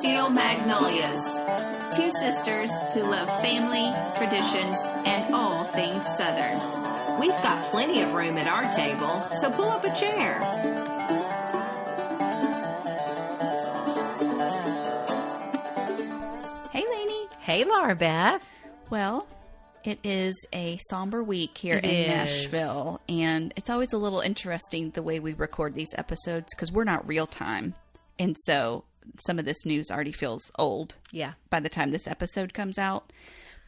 Steel Magnolias. Two sisters who love family, traditions, and all things Southern. We've got plenty of room at our table, so pull up a chair. Hey, Lainey. Hey, Laura Beth. Well, it is a somber week here in Nashville, and it's always a little interesting the way we record these episodes because we're not real time, and so some of this news already feels old. Yeah. By the time this episode comes out.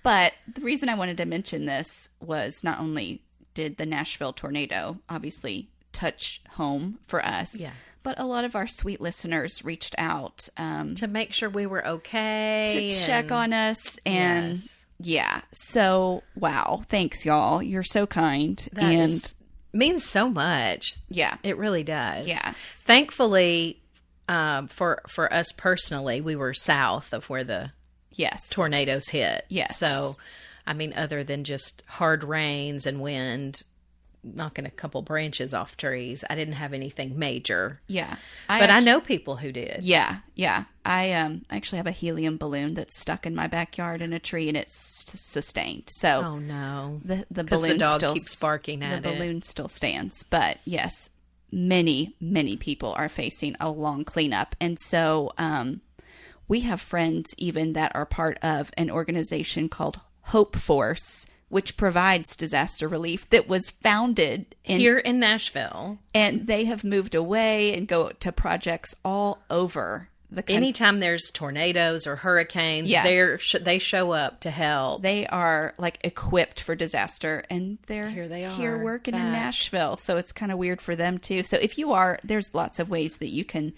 But the reason I wanted to mention this was not only did the Nashville tornado obviously touch home for us, but a lot of our sweet listeners reached out to make sure we were okay. To check on us. And yeah. So, wow. Thanks, y'all. You're so kind. That means so much. Yeah. It really does. Yeah. Thankfully, for us personally, we were south of where the tornadoes hit. Yes. So, I mean, other than just hard rains and wind knocking a couple branches off trees, I didn't have anything major. Yeah. I know people who did. Yeah. Yeah. I actually have a helium balloon that's stuck in my backyard in a tree, and it's sustained. So, oh no, the balloon the dog still keeps barking at it. The balloon still stands, but yes, many people are facing a long cleanup, and so we have friends even that are part of an organization called Hope Force, which provides disaster relief, that was founded here in Nashville, and they have moved away and go to projects all over the country. Anytime there's tornadoes or hurricanes, they show up to help. They are like equipped for disaster, and they're here working in Nashville. So it's kind of weird for them too. So if you are, there's lots of ways that you can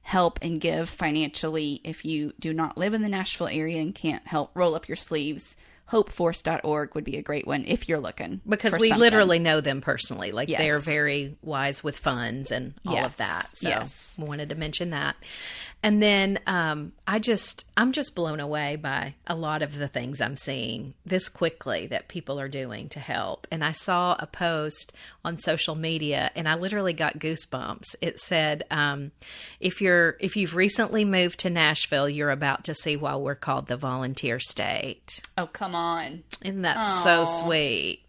help and give financially. If you do not live in the Nashville area and can't help, roll up your sleeves. Hopeforce.org would be a great one if you're looking. Because we literally know them personally. Like they're very wise with funds and all of that. So I wanted to mention that. And then I'm just blown away by a lot of the things I'm seeing this quickly that people are doing to help. And I saw a post on social media and I literally got goosebumps. It said, if you've recently moved to Nashville, you're about to see why we're called the volunteer state. Oh, come on. Isn't that so sweet?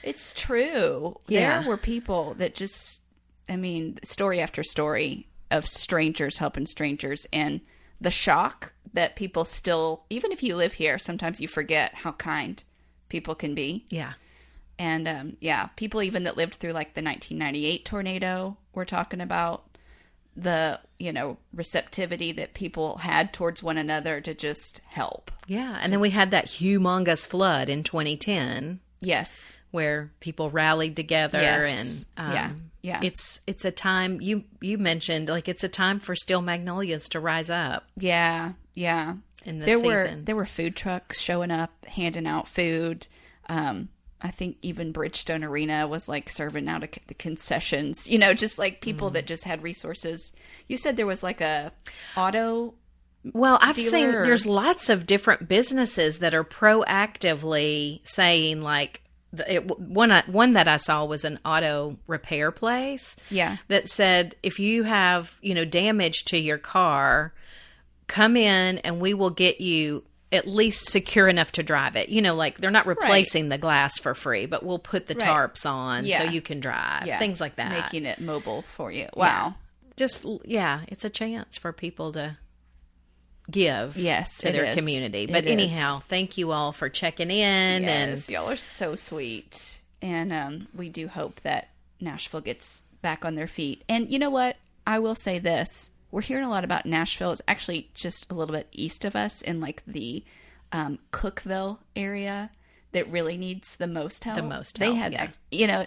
It's true. Yeah. There were people that just, I mean, story after story of strangers helping strangers, and the shock that people still, even if you live here, sometimes you forget how kind people can be. Yeah. And people even that lived through like the 1998 tornado were talking about the, receptivity that people had towards one another to just help. Yeah. And then we had that humongous flood in 2010. Yes. Where people rallied together and it's a time you mentioned, like, it's a time for Steel Magnolias to rise up. Yeah. Yeah. In this season. There were food trucks showing up, handing out food. I think even Bridgestone Arena was like serving out the concessions, just like people that just had resources. You said there was like a auto. Well, I've seen there's lots of different businesses that are proactively saying, like, one that I saw was an auto repair place. Yeah. That said, if you have, damage to your car, come in and we will get you at least secure enough to drive it. Like, they're not replacing the glass for free, but we'll put the tarps on so you can drive. Yeah. Things like that. Making it mobile for you. Wow. Just, it's a chance for people to give to their community. But anyhow, thank you all for checking in. Yes, y'all are so sweet. And we do hope that Nashville gets back on their feet. And you know what? I will say this. We're hearing a lot about Nashville. It's actually just a little bit east of us in like the Cookeville area that really needs the most help. They had,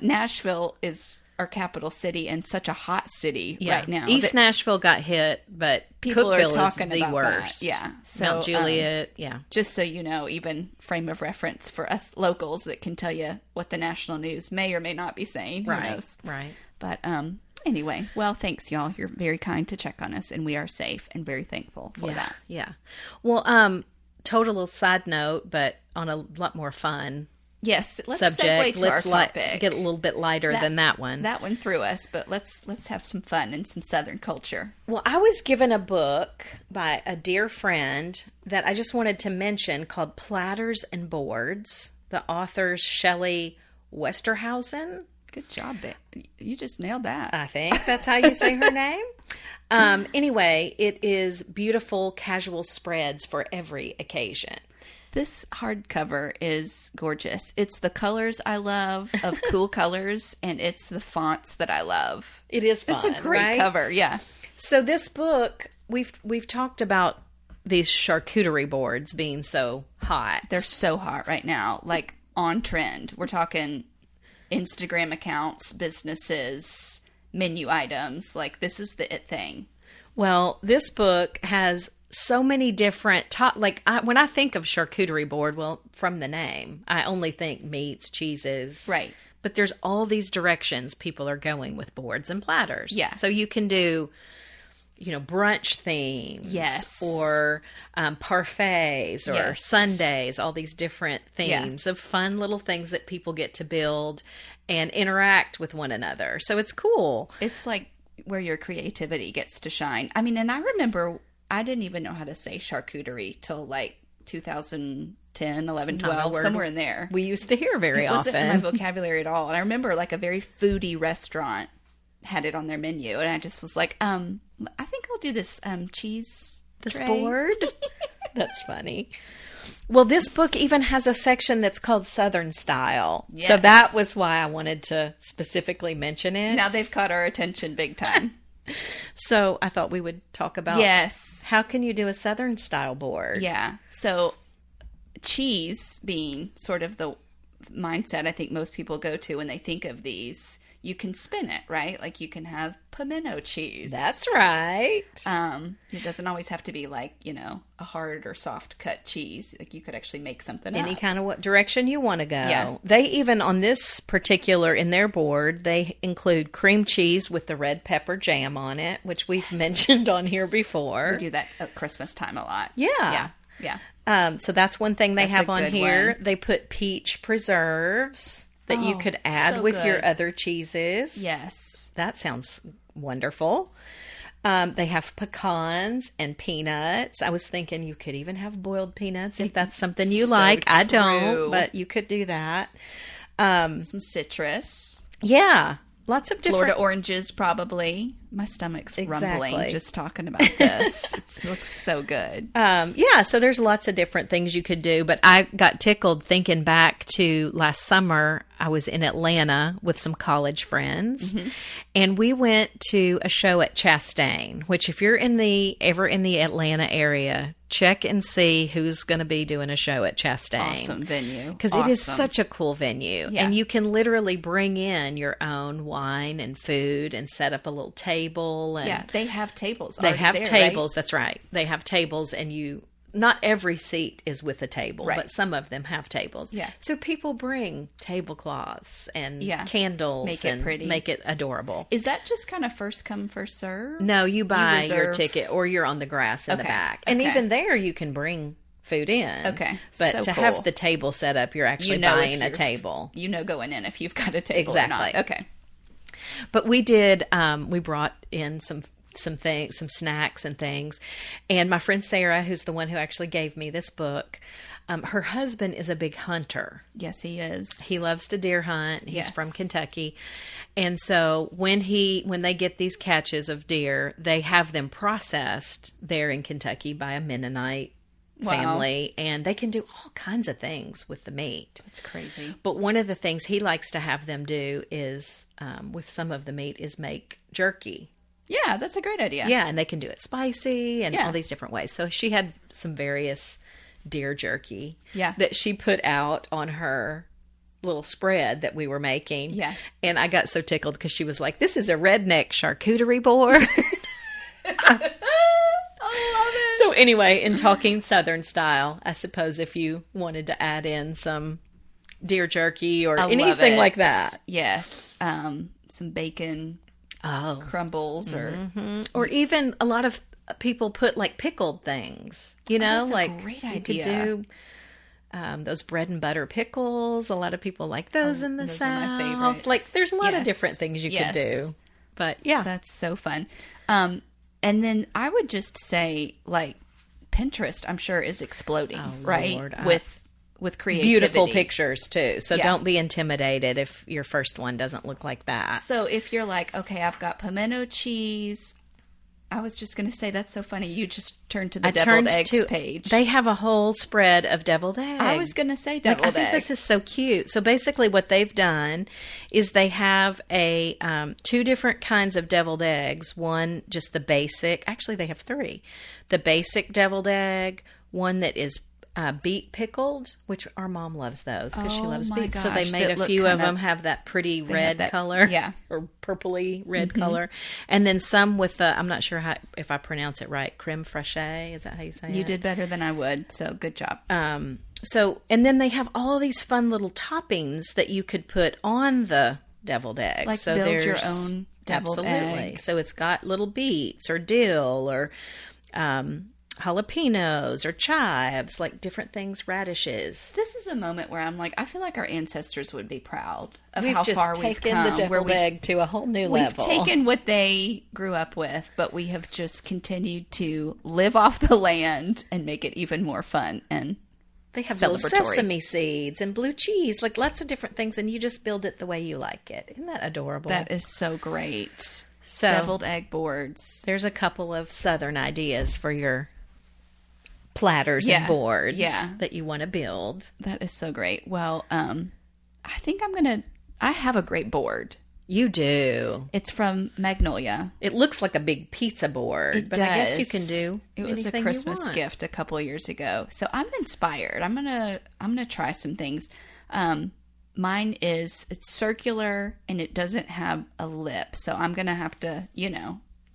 Nashville is our capital city and such a hot city right now. East Nashville got hit, but people Cookeville are talking is the about worst. That. Yeah. So, Mount Juliet, Just so you know, even frame of reference for us locals that can tell you what the national news may or may not be saying. Who knows? Right. But anyway, well, thanks, y'all. You're very kind to check on us, and we are safe and very thankful for that. Yeah. Well, total side note, but on a lot more fun Yes, let's subject. segue to our topic. Get a little bit lighter than that one. That one threw us, but let's have some fun and some Southern culture. Well, I was given a book by a dear friend that I just wanted to mention called Platters and Boards. The author's Shelley Westerhausen. Good job, Beck. You just nailed that. I think that's how you say her name. Anyway, it is beautiful casual spreads for every occasion. This hardcover is gorgeous. It's the colors I love of cool colors, and it's the fonts that I love. It is fun, it's a great cover, yeah. So this book, we've talked about these charcuterie boards being so hot. They're so hot right now, like on trend. We're talking Instagram accounts, businesses, menu items. Like, this is the it thing. Well, this book has so many different when I think of charcuterie board, well, from the name, I only think meats, cheeses. Right. But there's all these directions people are going with boards and platters. Yeah. So you can do, brunch themes. Yes. Or parfaits or Yes. Sundays, all these different themes of fun little things that people get to build and interact with one another. So it's cool. It's like where your creativity gets to shine. I mean, and I remember I didn't even know how to say charcuterie till like 2010, 11, 12, somewhere in there. We used to hear very often. It wasn't in my vocabulary at all. And I remember like a very foodie restaurant had it on their menu. And I just was like, I think I'll do this cheese tray. Board. That's funny. Well, this book even has a section that's called Southern Style. Yes. So that was why I wanted to specifically mention it. Now they've caught our attention big time. So I thought we would talk about how can you do a Southern style board? Yeah. So cheese being sort of the mindset I think most people go to when they think of these, you can spin it, right? Like you can have pimento cheese. That's right. It doesn't always have to be like, a hard or soft cut cheese. Like you could actually make something Any up. kind of what direction you want to go. Yeah. They even on this particular in their board, they include cream cheese with the red pepper jam on it, which we've mentioned on here before. We do that at Christmas time a lot. Yeah. Yeah. So that's one thing they have on here. One. They put peach preserves that you could add with your other cheeses. Yes. That sounds wonderful. They have pecans and peanuts. I was thinking you could even have boiled peanuts if that's something you like. I don't, but you could do that. Some citrus. Yeah. Lots of different... Florida oranges, probably. My stomach's rumbling just talking about this. It looks so good. So there's lots of different things you could do, but I got tickled thinking back to last summer. I was in Atlanta with some college friends, and we went to a show at Chastain, which if you're ever in the Atlanta area, check and see who's going to be doing a show at Chastain. Awesome venue. Because it is such a cool venue. Yeah. And you can literally bring in your own wine and food and set up a little table. And they have tables. They have tables. Right? That's right. They have tables, and not every seat is with a table, right. but some of them have tables. Yeah. So people bring tablecloths and candles. Make it pretty. Make it adorable. Is that just kind of first come, first serve? No, you buy your ticket or you're on the grass in the back. And even there you can bring food in. Okay. But to have the table set up, you're actually buying a table. Going in if you've got a table exactly. or not. Okay. But we did, we brought in some things, some snacks and things. And my friend Sarah, who's the one who actually gave me this book, her husband is a big hunter. Yes, he is. He loves to deer hunt. He's from Kentucky. And so when they get these catches of deer, they have them processed there in Kentucky by a Mennonite family, and they can do all kinds of things with the meat. That's crazy. But one of the things he likes to have them do is, with some of the meat, is make jerky. Yeah, that's a great idea. Yeah, and they can do it spicy and all these different ways. So she had some various deer jerky that she put out on her little spread that we were making. Yeah. And I got so tickled because she was like, "This is a redneck charcuterie board." I love it. So anyway, in talking Southern style, I suppose if you wanted to add in some deer jerky or anything like that. Yes. Some bacon crumbles or even a lot of people put like pickled things, that's like a great you idea. could do those bread and butter pickles. A lot of people like those in the those South. are my favorite. Like, there's a lot of different things you could do. But yeah, that's so fun. And then I would just say, like, Pinterest, I'm sure, is exploding, right? Lord, with creativity. Beautiful pictures too. So don't be intimidated if your first one doesn't look like that. So if you're like, okay, I've got pimento cheese. I was just going to say, that's so funny. You just turned to the deviled eggs page. They have a whole spread of deviled eggs. I was going to say deviled eggs. I think this is so cute. So basically what they've done is they have a 2 different kinds of deviled eggs. One, just the basic. Actually, they have 3. The basic deviled egg, one that is beet pickled, which our mom loves those because she loves beets. So they made a few of them have that pretty red color, or purpley red color, and then some with the, I'm not sure if I pronounce it right, creme fraiche. Is that how you say it? You did better than I would, so good job. So, and then they have all these fun little toppings that you could put on the deviled egg. Like, so build your own deviled egg. So it's got little beets or dill or jalapenos or chives, like different things, radishes. This is a moment where I'm like, I feel like our ancestors would be proud of we've how just far we've come. The deviled egg to a whole new level. We've taken what they grew up with, but we have just continued to live off the land and make it even more fun and they have little sesame seeds and blue cheese, like lots of different things, and you just build it the way you like it. Isn't that adorable? That is so great. So deviled egg boards. There's a couple of Southern ideas for your platters and boards that you want to build. That is so great. Well, I think I have a great board. You do. It's from Magnolia. It looks like a big pizza board, It but does. I guess you can do it was a Christmas gift a couple of years ago. So I'm inspired. I'm gonna try some things. Mine it's circular and it doesn't have a lip. So I'm gonna have to,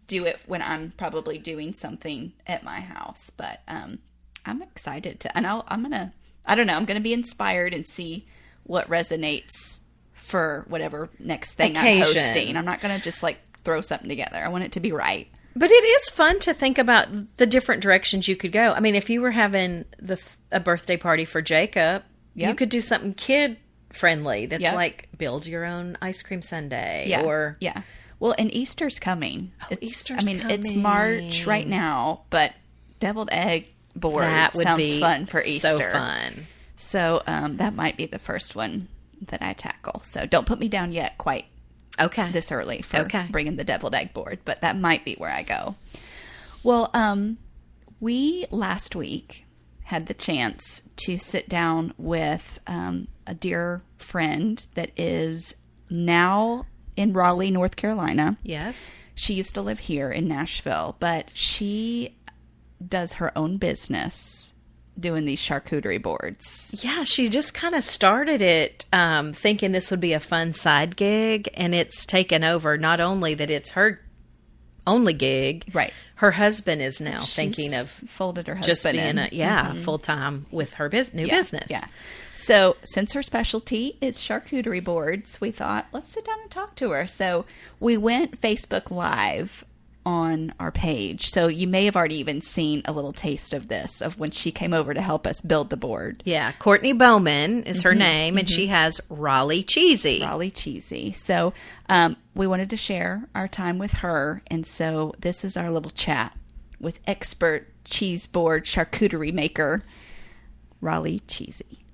do it when I'm probably doing something at my house. But I'm excited to, and I'm gonna be inspired and see what resonates for whatever next thing I'm hosting. I'm not gonna just like throw something together. I want it to be right. But it is fun to think about the different directions you could go. I mean, if you were having a birthday party for Jacob, you could do something kid friendly. That's like build your own ice cream sundae or Well, and Easter's coming. Easter's coming. It's March right now, but deviled egg board sounds fun for Easter. So fun. So that might be the first one that I tackle. So don't put me down yet quite this early for bringing the deviled egg board, but that might be where I go. Well, we last week had the chance to sit down with a dear friend that is now in Raleigh, North Carolina. Yes. She used to live here in Nashville, but she does her own business doing these charcuterie boards. Yeah, she just kind of started it thinking this would be a fun side gig, and it's taken over. Not only that it's her only gig, right? Her husband is now thinking of folded her husband just being full time with her new business. Yeah. So since her specialty is charcuterie boards, we thought, let's sit down and talk to her. So we went Facebook Live on our page. So you may have already even seen a little taste of this, of when she came over to help us build the board. Yeah. Courtney Bowman is her name, and she has Raleigh Cheesy. Raleigh Cheesy. So we wanted to share our time with her. And so this is our little chat with expert cheese board charcuterie maker, Raleigh Cheesy.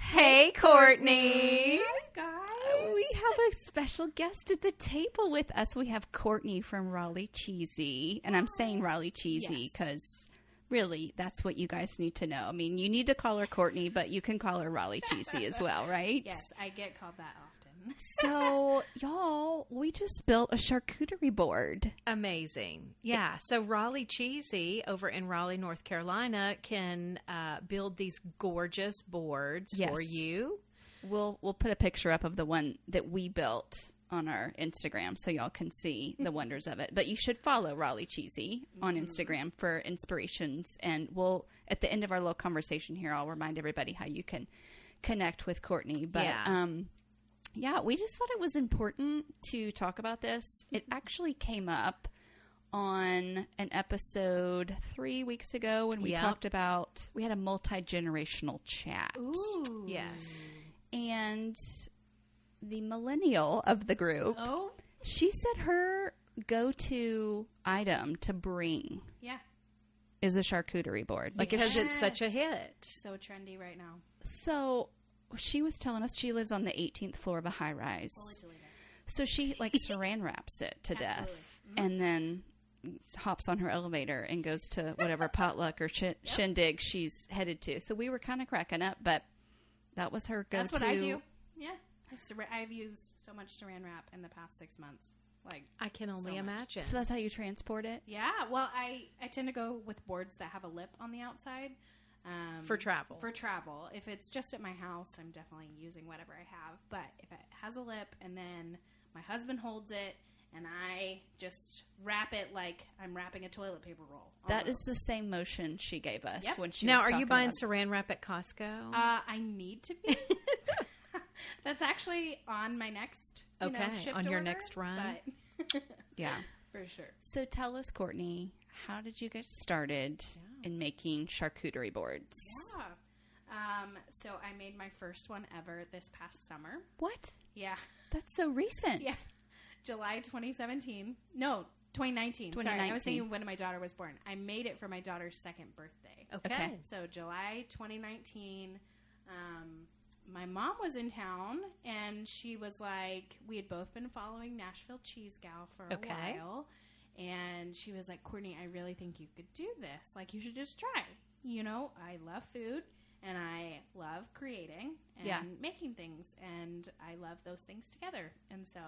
Hey, Courtney. Hi, guys. We have a special guest at the table with us. We have Courtney from Raleigh Cheesy. And I'm saying Raleigh Cheesy because really that's what you guys need to know. I mean, you need to call her Courtney, but you can call her Raleigh Cheesy as well, right? Yes, I get called that often. So, y'all, we just built a charcuterie board. Amazing. Yeah. So Raleigh Cheesy over in Raleigh, North Carolina can build these gorgeous boards for you. We'll put a picture up of the one that we built on our Instagram so y'all can see the wonders of it. But you should follow Raleigh Cheesy on Instagram for inspirations. And we'll, at the end of our little conversation here, I'll remind everybody how you can connect with Courtney. But yeah, we just thought it was important to talk about this. It actually came up on an episode 3 weeks ago when we talked about, we had a multi-generational chat. Ooh. Yes. And the millennial of the group, she said her go-to item to bring is a charcuterie board. Because it's such a hit. So trendy right now. So she was telling us she lives on the 18th floor of a high-rise. So she saran wraps it to death and then hops on her elevator and goes to whatever potluck or shindig she's headed to. So we were kind of cracking up, but that was her go-to. That's what I do. Yeah. I've used so much saran wrap in the past 6 months. I can only imagine. So that's how you transport it? Yeah. Well, I tend to go with boards that have a lip on the outside. For travel. For travel. If it's just at my house, I'm definitely using whatever I have. But if it has a lip and then my husband holds it and I just wrap it like I'm wrapping a toilet paper roll. That is the same motion she gave us when she Now, was are you buying about saran wrap at Costco? I need to be. That's actually on my next shipped on your order, next run. But Yeah. for sure. So tell us, Courtney, how did you get started in making charcuterie boards? Yeah. So I made my first one ever this past summer. What? Yeah. That's so recent. Yeah. July 2017. No, 2019. Sorry, I was thinking when my daughter was born. I made it for my daughter's second birthday. Okay. So July 2019, my mom was in town, and she was like, we had both been following Nashville Cheese Gal for a while, and she was like, Courtney, I really think you could do this. You should just try. I love food, and I love creating and making things, and I love those things together. And so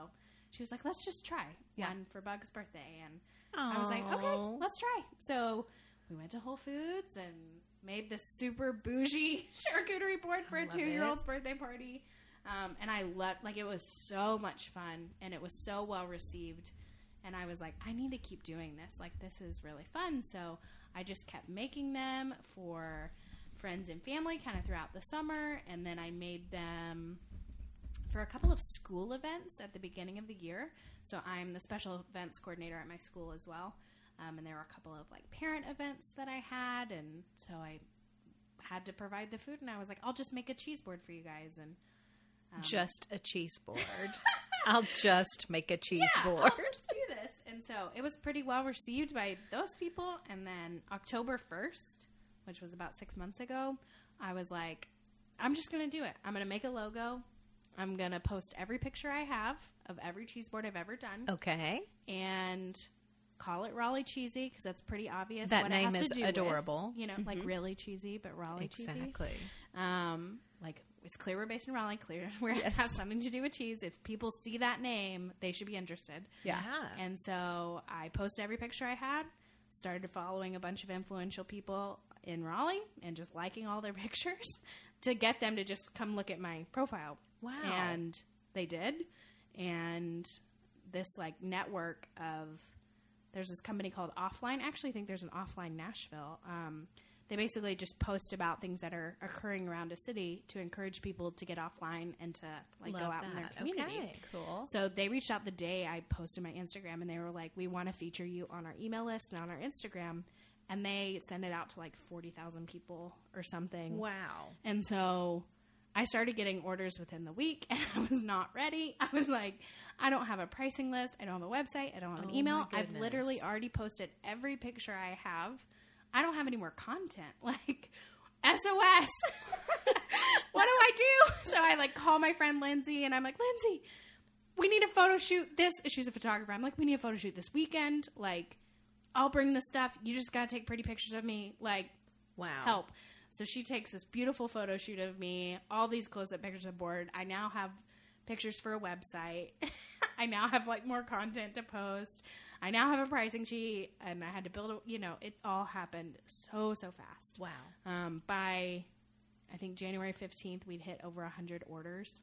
she was like, let's just try one for Bug's birthday. And I was like, okay, let's try. So we went to Whole Foods and made this super bougie charcuterie board for a 2-year-old's birthday party. And I loved, it was so much fun, and it was so well received. And I was like, I need to keep doing this. This is really fun. So I just kept making them for friends and family kind of throughout the summer. And then I made them for a couple of school events at the beginning of the year. So I'm the special events coordinator at my school as well. And there were a couple of parent events that I had, and so I had to provide the food. And I was like, I'll just make a cheese board for you guys, and just a cheese board. I'll just make a cheese board. I'll just do this. And so it was pretty well received by those people. And then October 1st, which was about 6 months ago, I was like, I'm just going to do it. I'm going to make a logo. I'm going to post every picture I have of every cheese board I've ever done. Okay. And call it Raleigh Cheesy, because that's pretty obvious. That what name it has is to do adorable. With, really cheesy, but Raleigh Cheesy. Exactly. It's clear we're based in Raleigh, clear where it has something to do with cheese. If people see that name, they should be interested. Yeah. And so I posted every picture I had, started following a bunch of influential people in Raleigh and just liking all their pictures to get them to just come look at my profile. Wow. And they did. And this network of, there's this company called Offline. Actually, I think there's an Offline Nashville. They basically just post about things that are occurring around a city to encourage people to get offline and to go out in their community. Okay, cool. So they reached out the day I posted my Instagram, and they were like, we want to feature you on our email list and on our Instagram. And they send it out to 40,000 people or something. Wow. And so I started getting orders within the week, and I was not ready. I was like, I don't have a pricing list. I don't have a website. I don't have an email. I've literally already posted every picture I have. I don't have any more content. SOS. What do I do? So I call my friend Lindsay, and I'm like, Lindsay, we need a photo shoot this. She's a photographer. I'm like, we need a photo shoot this weekend. I'll bring the stuff. You just got to take pretty pictures of me. Wow. Help. So she takes this beautiful photo shoot of me, all these close-up pictures of board. I now have pictures for a website. I now have more content to post. I now have a pricing sheet, and I had to build it all happened so fast. Wow. By, I think, January 15th, we'd hit over 100 orders,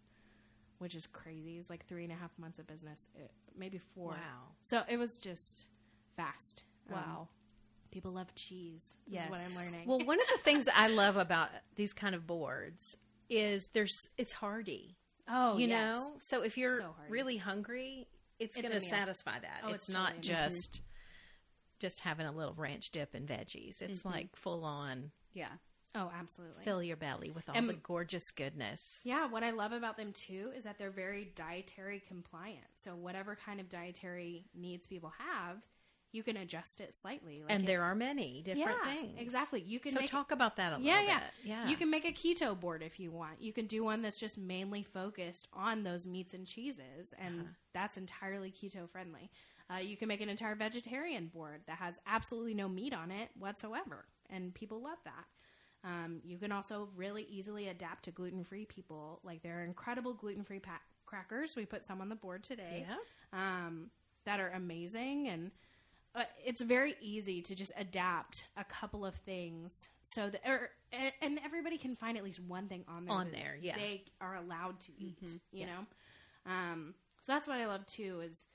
which is crazy. It's 3.5 months of business, maybe 4. Wow. So it was just fast. Wow. People love cheese. This is what I'm learning. Well, one of the things I love about these kind of boards is it's hearty. Oh, you know? So if you're so really hungry, it's going to satisfy that. Oh, it's not totally just just having a little ranch dip and veggies. It's like full on. Yeah. Oh, absolutely. Fill your belly with all the gorgeous goodness. Yeah, what I love about them too is that they're very dietary compliant. So whatever kind of dietary needs people have, you can adjust it slightly. Like there are many different things. Exactly. You can talk about that a little bit. Yeah. You can make a keto board if you want. You can do one that's just mainly focused on those meats and cheeses, and that's entirely keto friendly. You can make an entire vegetarian board that has absolutely no meat on it whatsoever, and people love that. You can also really easily adapt to gluten-free people. Like, there are incredible gluten-free crackers. We put some on the board today that are amazing, and it's very easy to just adapt a couple of things so that, and everybody can find at least one thing on there. They are allowed to eat, you know? So that's what I love too, is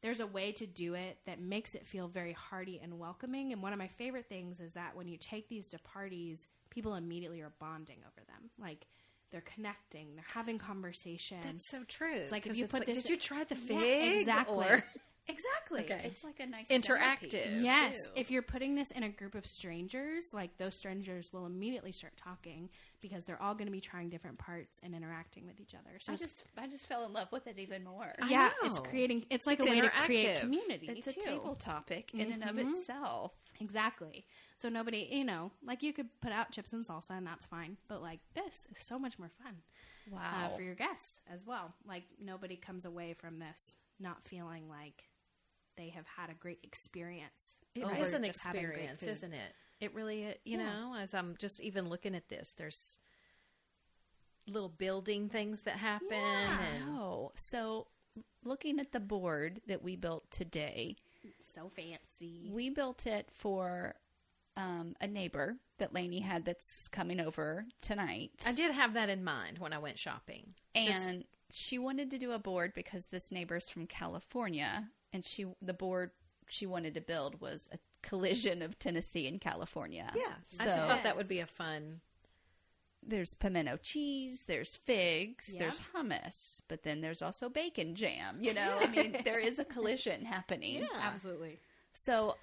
there's a way to do it that makes it feel very hearty and welcoming. And one of my favorite things is that when you take these to parties, people immediately are bonding over them. Like, they're connecting, they're having conversation. That's so true. It's like, if you put this, did you try the fig? Yeah, exactly. Exactly. Okay. It's like a nice interactive. Yes. Too. If you're putting this in a group of strangers, like, those strangers will immediately start talking because they're all going to be trying different parts and interacting with each other. So I just fell in love with it even more. Yeah, it's like a way to create community. It's a too. table topic in and of itself. Exactly. So nobody, like, you could put out chips and salsa and that's fine, but like, this is so much more fun. Wow. For your guests as well. Like, nobody comes away from this not feeling like they have had a great experience. It is an experience, isn't it? It really, you know, as I'm just even looking at this, there's little building things that happen. Yeah. So looking at the board that we built today. So fancy. We built it for a neighbor that Lainey had that's coming over tonight. I did have that in mind when I went shopping. And she wanted to do a board because this neighbor's from California. And the board she wanted to build was a collision of Tennessee and California. Yeah. So, I just thought that would be a fun. There's pimento cheese, there's figs, there's hummus, but then there's also bacon jam. You know, I mean, there is a collision happening. Yeah, absolutely. So,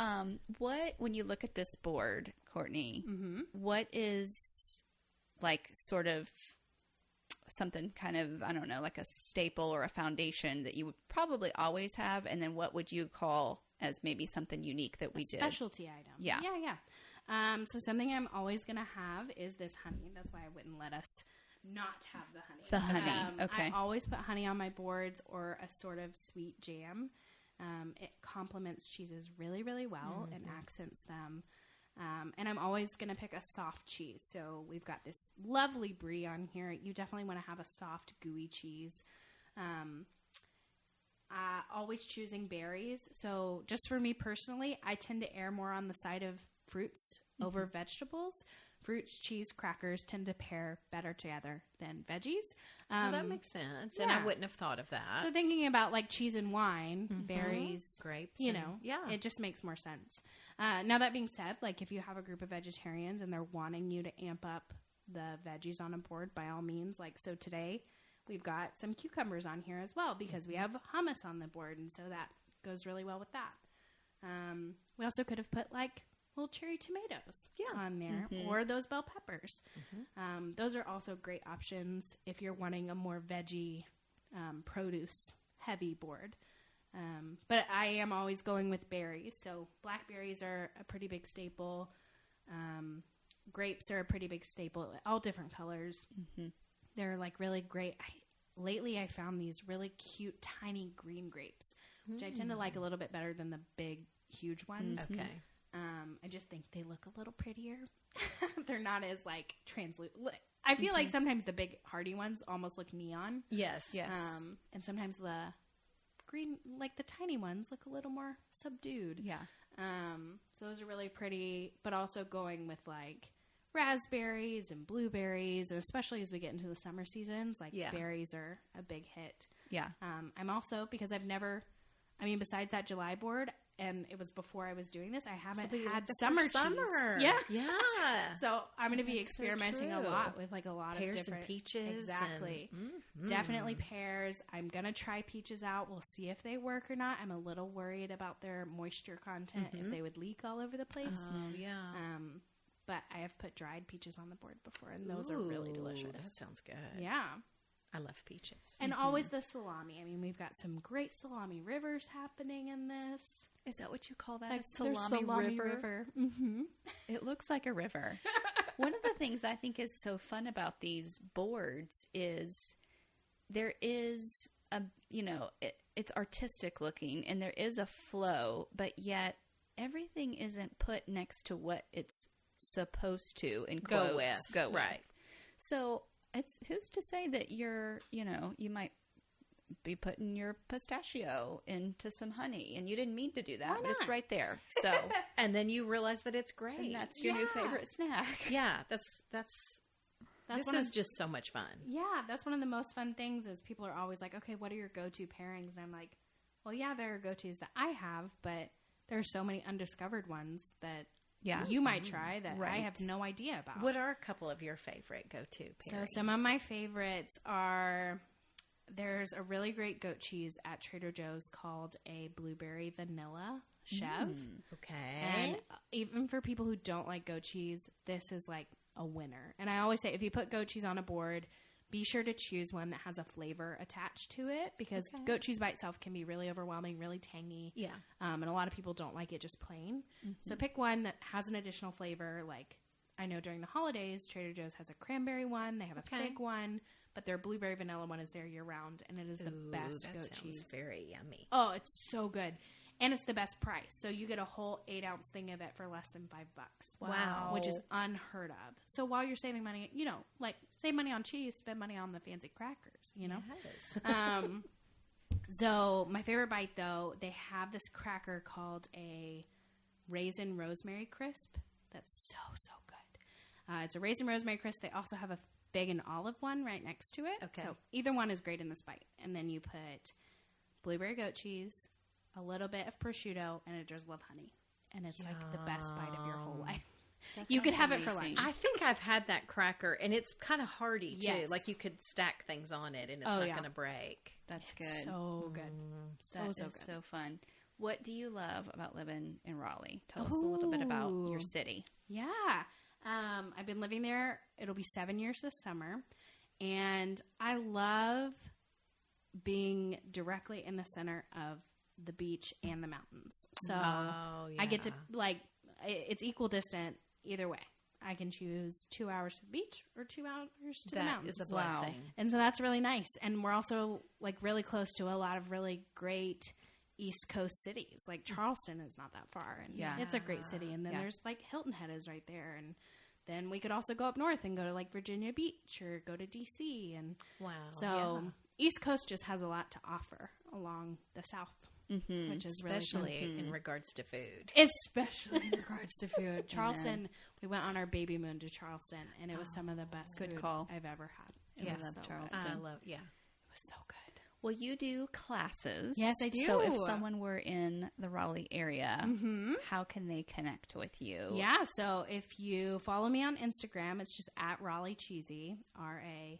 when you look at this board, Courtney, what is like sort of something kind of, I don't know, like a staple or a foundation that you would probably always have, and then what would you call as maybe something unique that we did? Specialty item. Yeah. So something I'm always going to have is this honey. That's why I wouldn't let us not have the honey. The honey, okay. I always put honey on my boards or a sort of sweet jam. It complements cheeses really, really well and accents them. And I'm always going to pick a soft cheese. So we've got this lovely brie on here. You definitely want to have a soft, gooey cheese. Always choosing berries. So just for me personally, I tend to err more on the side of fruits over vegetables. Fruits, cheese, crackers tend to pair better together than veggies. Well, that makes sense. And I wouldn't have thought of that. So thinking about like cheese and wine, berries, grapes, it just makes more sense. Now that being said, like if you have a group of vegetarians and they're wanting you to amp up the veggies on a board, by all means, like so today we've got some cucumbers on here as well because we have hummus on the board, and so that goes really well with that. We also could have put like little cherry tomatoes on there or those bell peppers. Those are also great options if you're wanting a more veggie produce heavy board. But I am always going with berries. So blackberries are a pretty big staple. Grapes are a pretty big staple, all different colors. They're like really great. Lately I found these really cute tiny green grapes, which I tend to like a little bit better than the big huge ones. Okay. I just think they look a little prettier. They're not as like translucent. I feel like sometimes the big hardy ones almost look neon. Yes. And sometimes the green, like the tiny ones, look a little more subdued. Yeah. So those are really pretty, but also going with like raspberries and blueberries, and especially as we get into the summer seasons, like berries are a big hit. Yeah. I'm also, because besides that July board, and it was before I was doing this. I haven't had summer cheese. Yeah. So I'm going to be experimenting a lot with like a lot pears of different and peaches. Exactly. Definitely pears. I'm going to try peaches out. We'll see if they work or not. I'm a little worried about their moisture content, if they would leak all over the place. Oh, yeah. But I have put dried peaches on the board before, and those are really delicious. That sounds good. Yeah. I love peaches. And always the salami. I mean, we've got some great salami rivers happening in this. Is that what you call that? Like, a salami river? Mm-hmm. It looks like a river. One of the things I think is so fun about these boards is there is it's artistic looking and there is a flow, but yet everything isn't put next to what it's supposed to in quotes go with. Right. So it's who's to say that you might be putting your pistachio into some honey and you didn't mean to do that, but it's right there. So and then you realize that it's great. And that's your new favorite snack. Yeah, this is just so much fun. Yeah, that's one of the most fun things is people are always like, okay, what are your go-to pairings? And I'm like, well, yeah, there are go-tos that I have, but there are so many undiscovered ones that you might try that I have no idea about. What are a couple of your favorite go-to pairings? So some of my favorites are, there's a really great goat cheese at Trader Joe's called a blueberry vanilla chev. Okay. And even for people who don't like goat cheese, this is like a winner. And I always say, if you put goat cheese on a board, be sure to choose one that has a flavor attached to it, because goat cheese by itself can be really overwhelming, really tangy. Yeah. And a lot of people don't like it just plain. So pick one that has an additional flavor. Like, I know during the holidays, Trader Joe's has a cranberry one. They have a fig one, but their blueberry vanilla one is there year round, and it is the best goat cheese. Very yummy. Oh, it's so good. And it's the best price. So you get a whole 8-ounce thing of it for less than $5. Wow. Which is unheard of. So while you're saving money, like save money on cheese, spend money on the fancy crackers, Yes. So my favorite bite, though, they have this cracker called a Raisin Rosemary Crisp. That's so good. It's a Raisin Rosemary Crisp. They also have a fig and olive one right next to it. Okay. So either one is great in this bite. And then you put blueberry goat cheese, a little bit of prosciutto, and a drizzle of honey. And it's like the best bite of your whole life. You could have it for lunch. I think I've had that cracker, and it's kind of hearty, too. Yes. Like you could stack things on it, and it's not going to break. That's good. So good. So good. So fun. What do you love about living in Raleigh? Tell us a little bit about your city. Yeah. I've been living there. It'll be 7 years this summer. And I love being directly in the center of the beach and the mountains. So I get to, it's equal distant either way. I can choose 2 hours to the beach or 2 hours to the mountains. That is a blessing. And so that's really nice. And we're also really close to a lot of really great East Coast cities. Like Charleston is not that far. And it's a great city. And then there's Hilton Head is right there. And then we could also go up north and go to Virginia Beach or go to DC. And East Coast just has a lot to offer along the South. Which is especially in regards to food. Especially in regards to food. Charleston, we went on our baby moon to Charleston, and it was some of the best food I've ever had. I love Charleston. It was so good. Well, you do classes. Yes, I do. So if someone were in the Raleigh area, how can they connect with you? Yeah, so if you follow me on Instagram, it's just at Raleigh Cheesy, Raleigh.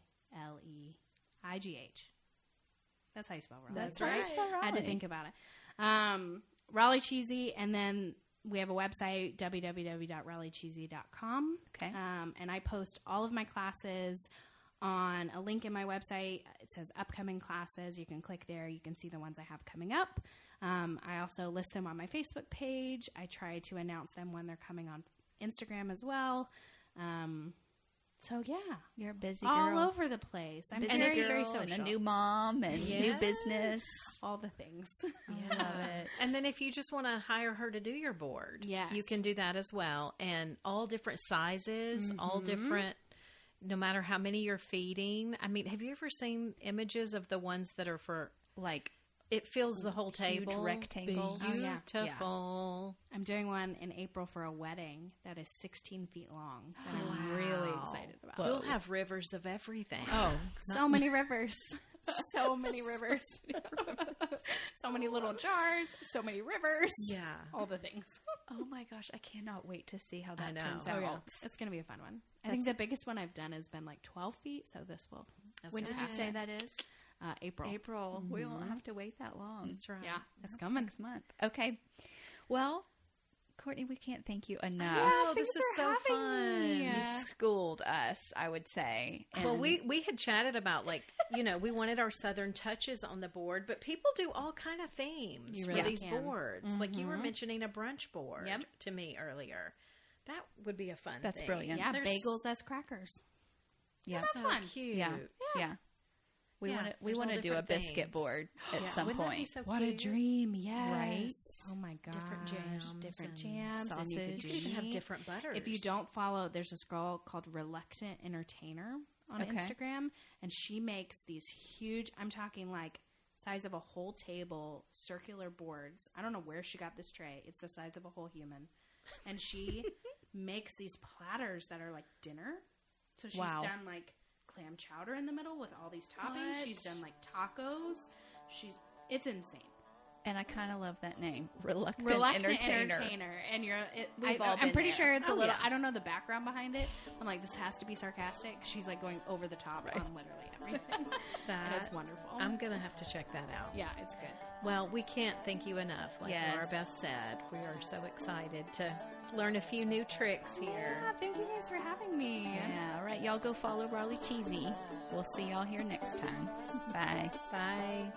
That's how you spell Raleigh. That's right. I had to think about it. Raleigh Cheesy, and then we have a website, www.raleighcheesy.com. Okay. And I post all of my classes on a link in my website. It says upcoming classes. You can click there. You can see the ones I have coming up. I also list them on my Facebook page. I try to announce them when they're coming on Instagram as well. So you're a busy girl. All over the place. I'm very, very social. And a new mom and new business. All the things. I love it. And then if you just want to hire her to do your board, you can do that as well. And all different sizes, all different, no matter how many you're feeding. I mean, have you ever seen images of the ones that are for it fills the whole table. Huge rectangles. Beautiful. I'm doing one in April for a wedding that is 16 feet long that I'm really excited about. You'll have rivers of everything. Oh, so many rivers. So many rivers. So many little jars. So many rivers. Yeah. All the things. Oh my gosh, I cannot wait to see how that turns out. Oh, yeah. It's going to be a fun one. I think the biggest one I've done has been like 12 feet, so this will... When did you say that is? April. April. We won't have to wait that long. That's right. Yeah, it's coming. Next month. Okay. Well, Courtney, we can't thank you enough. Oh, this is so fun. You schooled us, I would say. Well, we had chatted about, like, you know, we wanted our Southern touches on the board, but people do all kind of themes for these boards. Like you were mentioning a brunch board to me earlier. That would be a fun thing. That's brilliant. Yeah, bagels as crackers. Yeah, so fun. Cute. Yeah. We want to do a biscuit board at some Wouldn't that be point. so What a cute? dream, yes. Right? Oh my gosh. Different jams and sausage. You could even have different butters. If you don't follow, there's this girl called Reluctant Entertainer on Instagram, and she makes these huge, I'm talking like size of a whole table, circular boards. I don't know where she got this tray. It's the size of a whole human. And she makes these platters that are like dinner. So she's done like clam chowder in the middle with all these toppings. What? She's done like tacos. It's insane. And I kind of love that name, Reluctant Entertainer. And I'm pretty sure it's a little. I don't know the background behind it. I'm like, this has to be sarcastic. She's like going over the top on literally everything. That is wonderful. I'm gonna have to check that out. Yeah, it's good. Well, we can't thank you enough. Like Laura Beth said, we are so excited to learn a few new tricks here. Yeah, thank you guys for having me. Yeah, all right. Y'all go follow Raleigh Cheesy. We'll see y'all here next time. Bye. Bye.